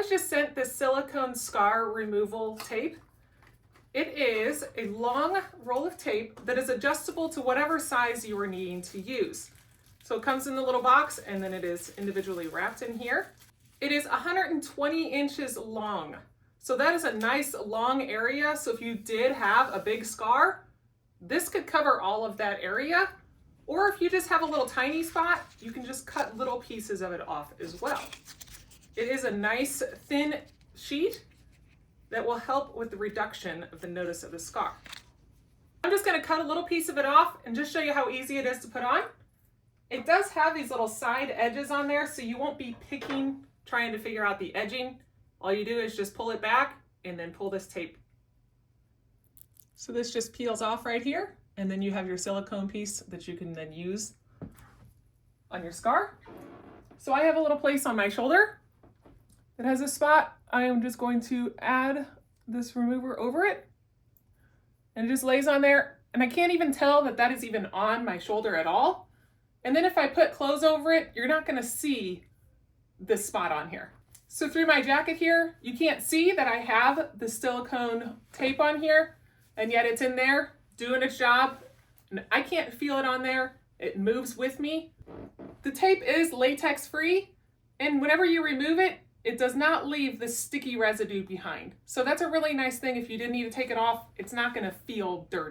was just sent this silicone scar removal tape. It is a long roll of tape that is adjustable to whatever size you are needing to use. So it comes in the little box and then it is individually wrapped in here. It is 120 inches long. So that is a nice long area. So if you did have a big scar, this could cover all of that area. Or if you just have a little tiny spot, you can just cut little pieces of it off as well. It is a nice thin sheet that will help with the reduction of the notice of the scar. I'm just going to cut a little piece of it off and just show you how easy it is to put on. It does have these little side edges on there, so you won't be picking, trying to figure out the edging. All you do is just pull it back and then pull this tape. So this just peels off right here, and then you have your silicone piece that you can then use on your scar. So I have a little place on my shoulder that has a spot. I am just going to add this remover over it, and it just lays on there, and I can't even tell that that is even on my shoulder at all. And then if I put clothes over it, you're not going to see this spot on here. So through my jacket here, you can't see that I have the silicone tape on here, and yet it's in there doing its job, and I can't feel it on there. It moves with me. The tape is latex free, and whenever you remove it, it does not leave the sticky residue behind. So that's a really nice thing. If you did need to take it off, it's not going to feel dirty.